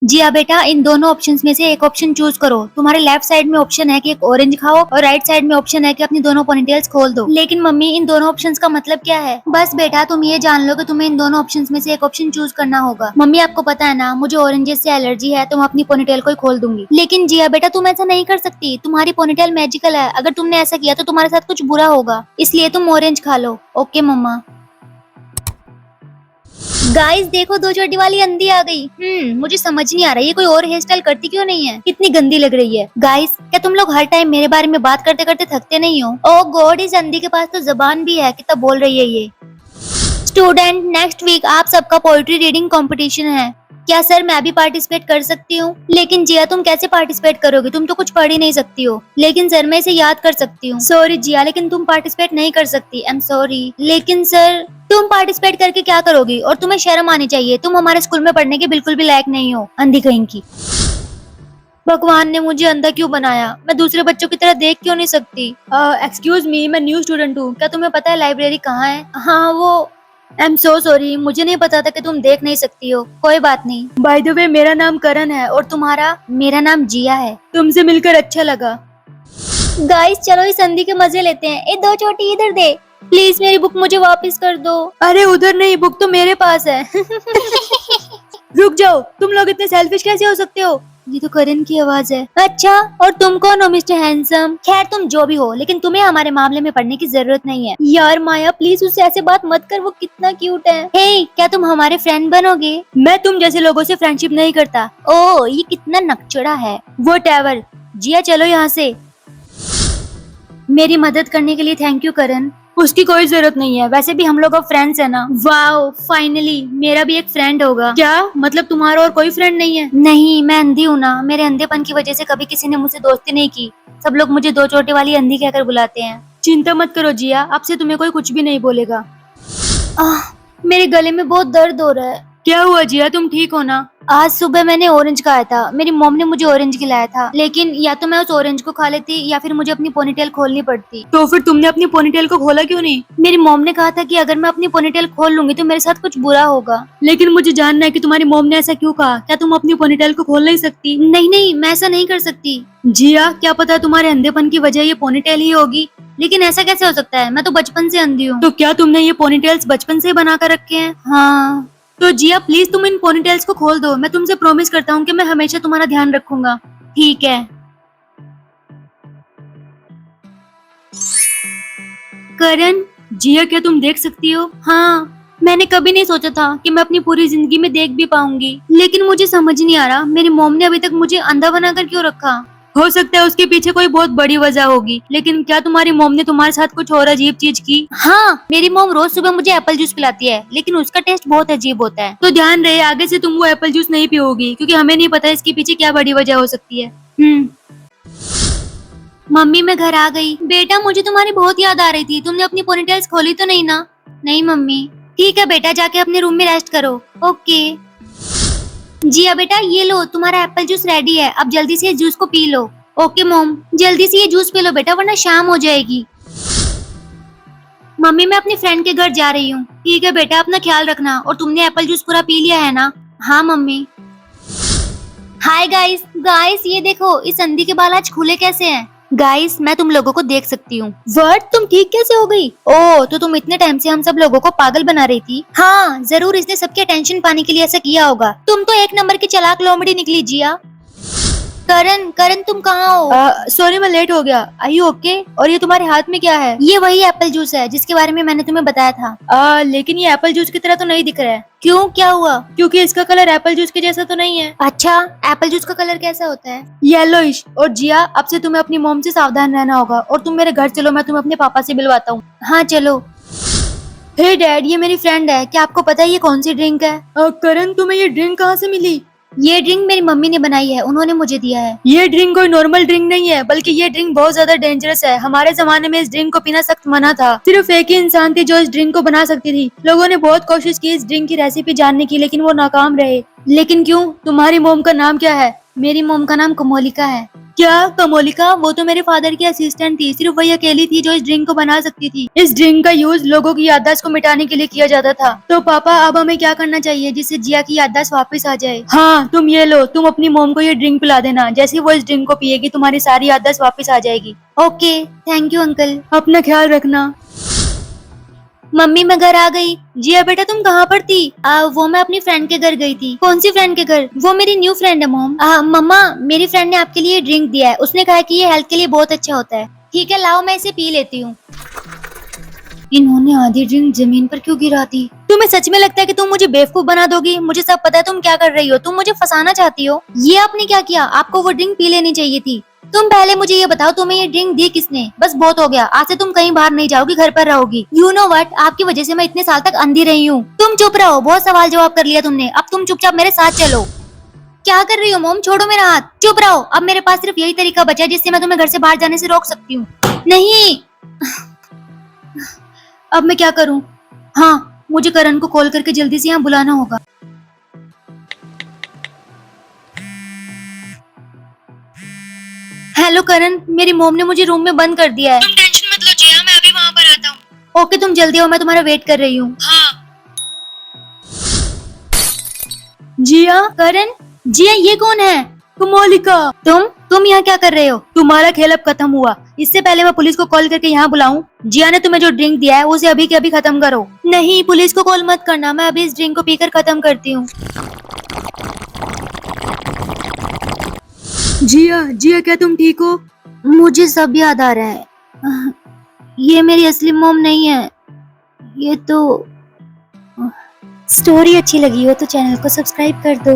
जी हाँ बेटा, इन दोनों ऑप्शंस में से एक ऑप्शन चूज करो। तुम्हारे लेफ्ट साइड में ऑप्शन है कि एक ऑरेंज खाओ और राइट साइड में ऑप्शन है कि अपनी दोनों पोनीटेल्स खोल दो। लेकिन मम्मी, इन दोनों ऑप्शंस का मतलब क्या है? बस बेटा, तुम ये जान लो कि तुम्हें इन दोनों ऑप्शंस में से एक ऑप्शन चूज करना होगा। मम्मी, आपको पता है ना, मुझे ऑरेंजेस से एलर्जी है, तो मैं अपनी पोनीटेल को ही खोल दूंगी। लेकिन जी हाँ बेटा, तुम ऐसा नहीं कर सकती। तुम्हारी पोनीटेल मैजिकल है। अगर तुमने ऐसा किया तो तुम्हारे साथ कुछ बुरा होगा, इसलिए तुम ऑरेंज खा लो। ओके मम्मा। गाइस देखो, दो चोटी वाली अंधी आ गई। मुझे समझ नहीं आ रहा ये कोई और हेयर स्टाइल करती क्यों नहीं है, कितनी गंदी लग रही है। गाइस, क्या तुम लोग हर टाइम मेरे बारे में बात करते करते थकते नहीं हो? ओह गॉड, इस अंधी के पास तो जबान भी है, कितना बोल रही है ये। स्टूडेंट, नेक्स्ट वीक आप सबका पोएट्री रीडिंग कंपटीशन है। क्या सर मैं भी पार्टिसिपेट कर सकती हूँ? लेकिन जिया, तुम कैसे पार्टिसिपेट करोगी? तुम तो कुछ पढ़ ही नहीं सकती हो। लेकिन सर, मैं इसे याद कर सकती हूँ। सॉरी जिया, लेकिन तुम पार्टिसिपेट नहीं कर सकती। I am sorry. लेकिन सर, तुम पार्टिसिपेट करके क्या करोगी? और तुम्हें शर्म आनी चाहिए, तुम हमारे स्कूल में पढ़ने के बिल्कुल भी लायक नहीं हो, अंधी कहीं की। भगवान ने मुझे अंधा क्यों बनाया? मैं दूसरे बच्चों की तरह देख क्यों नहीं सकती? एक्सक्यूज मी, मैं न्यू स्टूडेंट हूँ। क्या तुम्हें पता है लाइब्रेरी कहाँ है? हाँ वो, आई एम सो सॉरी, मुझे नहीं पता था कि तुम देख नहीं सकती हो। कोई बात नहीं। बाय द वे, मेरा नाम करण है और तुम्हारा? मेरा नाम जिया है। तुमसे मिलकर अच्छा लगा। गाइस चलो इस संधि के मजे लेते हैं। ए दो चोटी इधर दे, प्लीज मेरी बुक मुझे वापस कर दो। अरे उधर नहीं, बुक तो मेरे पास है। रुक जाओ, तुम लोग इतने सेल्फिश कैसे हो सकते हो? ये तो करण की आवाज है। अच्छा, और तुम कौन हो मिस्टर हैंडसम? खैर तुम जो भी हो, लेकिन तुम्हें हमारे मामले में पढ़ने की जरूरत नहीं है। यार माया, प्लीज उससे ऐसे बात मत कर, वो कितना क्यूट है। हे, क्या तुम हमारे फ्रेंड बनोगे? मैं तुम जैसे लोगों से फ्रेंडशिप नहीं करता। ओ, ये कितना नकचड़ा है। व्हाटएवर। जिया चलो यहाँ से। मेरी मदद करने के लिए थैंक यू करण। उसकी कोई जरूरत नहीं है, वैसे भी हम लोग अब फ्रेंड्स है ना। वाओ, फाइनली मेरा भी एक फ्रेंड होगा। क्या मतलब, तुम्हारा और कोई फ्रेंड नहीं है? नहीं, मैं अंधी हूँ ना, मेरे अंधेपन की वजह से कभी किसी ने मुझसे दोस्ती नहीं की। सब लोग मुझे दो चोटे वाली अंधी कहकर बुलाते हैं। चिंता मत करो जिया, अब से तुम्हें कोई कुछ भी नहीं बोलेगा। मेरे गले में बहुत दर्द हो रहा है। क्या हुआ जिया, तुम ठीक हो ना? आज सुबह मैंने ऑरेंज खाया था, मेरी मॉम ने मुझे ऑरेंज खिलाया था, लेकिन या तो मैं उस ऑरेंज को खा लेती या फिर मुझे अपनी पोनीटेल खोलनी पड़ती। तो फिर तुमने अपनी पोनीटेल को खोला क्यों नहीं? मेरी मॉम ने कहा था कि अगर मैं अपनी पोनीटेल खोल लूंगी तो मेरे साथ कुछ बुरा होगा। लेकिन मुझे जानना है कि तुम्हारी मॉम ने ऐसा क्यों कहा। क्या तुम अपनी पोनीटेल को खोल नहीं सकती? नहीं नहीं, मैं ऐसा नहीं कर सकती। जिया, क्या पता तुम्हारे अंधेपन की वजह ये पोनीटेल ही होगी। लेकिन ऐसा कैसे हो सकता है, मैं तो बचपन से अंधी हूँ। तो क्या तुमने ये पोनीटेल्स बचपन से बना कर रखे हैं? हाँ। तो जिया प्लीज तुम इन पोनीटेल्स को खोल दो, मैं तुमसे प्रॉमिस करता हूँ कि मैं हमेशा तुम्हारा ध्यान रखूंगा। ठीक है। करण, जिया क्या तुम देख सकती हो? हाँ, मैंने कभी नहीं सोचा था कि मैं अपनी पूरी जिंदगी में देख भी पाऊंगी, लेकिन मुझे समझ नहीं आ रहा मेरी मॉम ने अभी तक मुझे अंधा बनाकर क्यों रखा। हो सकता है उसके पीछे कोई बहुत बड़ी वजह होगी, लेकिन क्या तुम्हारी मॉम ने तुम्हारे साथ कुछ और अजीब चीज की? हाँ, मेरी मॉम रोज सुबह मुझे एप्पल जूस पिलाती है, लेकिन उसका टेस्ट बहुत अजीब होता है। तो ध्यान रहे आगे से तुम वो एप्पल जूस नहीं पियोगी, क्योंकि हमें नहीं पता इसके पीछे क्या बड़ी वजह हो सकती है। मम्मी मैं घर आ गई। बेटा मुझे तुम्हारी बहुत याद आ रही थी, तुमने अपनी पोनीटेल्स खोली तो नहीं ना? नहीं मम्मी। ठीक है बेटा, जाके अपने रूम में रेस्ट करो। ओके। जिया बेटा, ये लो तुम्हारा एप्पल जूस रेडी है, अब जल्दी से इस जूस को पी लो। ओके मॉम, जल्दी से ये जूस पी लो बेटा, वरना शाम हो जाएगी। मम्मी मैं अपनी फ्रेंड के घर जा रही हूँ। ठीक है बेटा, अपना ख्याल रखना। और तुमने एप्पल जूस पूरा पी लिया है ना? हाँ मम्मी। हाय गाइस, गाइस ये देखो, इस संधि के बाल आज खुले कैसे हैं? गाइस मैं तुम लोगों को देख सकती हूँ। वर्ड, तुम ठीक कैसे हो गई? ओह, तो तुम इतने टाइम से हम सब लोगों को पागल बना रही थी। हाँ जरूर, इसने सबके अटेंशन पाने के लिए ऐसा किया होगा। तुम तो एक नंबर की चालाक लोमड़ी निकली जिया। करण, करण तुम कहाँ हो? सॉरी मैं लेट हो गया। Are you okay? और ये तुम्हारे हाथ में क्या है? ये वही एप्पल जूस है जिसके बारे में मैंने तुम्हें बताया था। लेकिन ये एप्पल जूस की तरह तो नहीं दिख रहा है। क्यों, क्या हुआ? क्योंकि इसका कलर एप्पल जूस के जैसा तो नहीं है। अच्छा, एप्पल जूस का कलर कैसा होता है? येलोइश। और जिया, अब से तुम्हें अपनी मॉम से सावधान रहना होगा, और तुम मेरे घर चलो, मैं तुम्हें अपने पापा से मिलवाता हूँ। हाँ चलो। हे डैड, ये मेरी फ्रेंड है, क्या आपको पता है ये कौन सी ड्रिंक है? करण, तुम्हें ये ड्रिंक कहाँ से मिली? ये ड्रिंक मेरी मम्मी ने बनाई है, उन्होंने मुझे दिया है। ये ड्रिंक कोई नॉर्मल ड्रिंक नहीं है, बल्कि ये ड्रिंक बहुत ज्यादा डेंजरस है। हमारे जमाने में इस ड्रिंक को पीना सख्त मना था। सिर्फ एक ही इंसान थी जो इस ड्रिंक को बना सकती थी। लोगों ने बहुत कोशिश की इस ड्रिंक की रेसिपी जानने की, लेकिन वो नाकाम रहे। लेकिन क्यों? तुम्हारी मोम का नाम क्या है? मेरी मोम का नाम कोमोलिका है। क्या कमोलिका? वो तो मेरे फादर की असिस्टेंट थी, सिर्फ वही अकेली थी जो इस ड्रिंक को बना सकती थी। इस ड्रिंक का यूज लोगों की याददाश्त को मिटाने के लिए किया जाता था। तो पापा अब हमें क्या करना चाहिए जिससे जिया की याददाश्त वापस आ जाए? हाँ, तुम ये लो, तुम अपनी मॉम को ये ड्रिंक पिला देना। जैसे ही वो इस ड्रिंक को पिएगी तुम्हारी सारी याददाश्त वापस आ जाएगी। Okay, thank you uncle. अपना ख्याल रखना। मम्मी मैं घर आ गई। जिया बेटा तुम कहाँ पर थी? वो मैं अपनी फ्रेंड के घर गई थी। कौन सी फ्रेंड के घर? वो मेरी न्यू फ्रेंड है मॉम। मम्मा मेरी फ्रेंड ने आपके लिए ड्रिंक दिया है, उसने कहा कि ये हेल्थ के लिए बहुत अच्छा होता है। ठीक है लाओ मैं इसे पी लेती हूँ। इन्होंने आधी ड्रिंक जमीन पर क्यों गिरा दी? तुम्हें सच में लगता है कि तुम मुझे बेवकूफ बना दोगी? मुझे सब पता है तुम क्या कर रही हो, तुम मुझे फंसाना चाहती हो। ये आपने क्या किया? आपको वो ड्रिंक पी लेनी चाहिए थी। तुम पहले मुझे ये बताओ तुम्हें ये ड्रिंक दी किसने? बस बहुत हो गया, आज से तुम कहीं बाहर नहीं जाओगी, घर पर रहोगी। यू नो वट, आपकी वजह से मैं इतने साल तक अंधी रही हूँ। तुम चुप रहो, बहुत सवाल जवाब कर लिया तुमने, अब तुम चुपचाप मेरे साथ चलो। क्या कर रही हो मोम? छोड़ो मेरा हाथ, चुप रहो। अब मेरे पास सिर्फ यही तरीका बचा है जिससे मैं तुम्हें घर से बाहर जाने से रोक सकती हूँ। नहीं, अब मैं क्या करूँ? हाँ, मुझे करण को कॉल करके जल्दी से यहाँ बुलाना होगा। हेलो करण, मेरी मोम ने मुझे रूम में बंद कर दिया है। तुम टेंशन मत लो जिया, मैं अभी वहाँ पर आता हूँ। ओके तुम जल्दी आओ, मैं तुम्हारा वेट कर रही हूँ। हाँ। जिया, करण, जिया ये कौन है? कमोलिका। तुम यहाँ क्या कर रहे हो? तुम्हारा खेल अब खत्म हुआ। इससे पहले मैं पुलिस को कॉल करके यहाँ बुलाऊं? जिया ने तुम्हें जो ड्रिंक दिया है उसे अभी के अभी खत्म करो। नहीं, पुलिस को कॉल मत करना, मैं अभी इस ड्रिंक को पीकर खत्म करती हूँ। जिया, जिया क्या तुम ठीक हो? मुझे सब याद आ रहा है। ये मेरी असली मॉम नहीं है, ये तो। स्टोरी अच्छी लगी हो तो चैनल को सब्सक्राइब कर दो।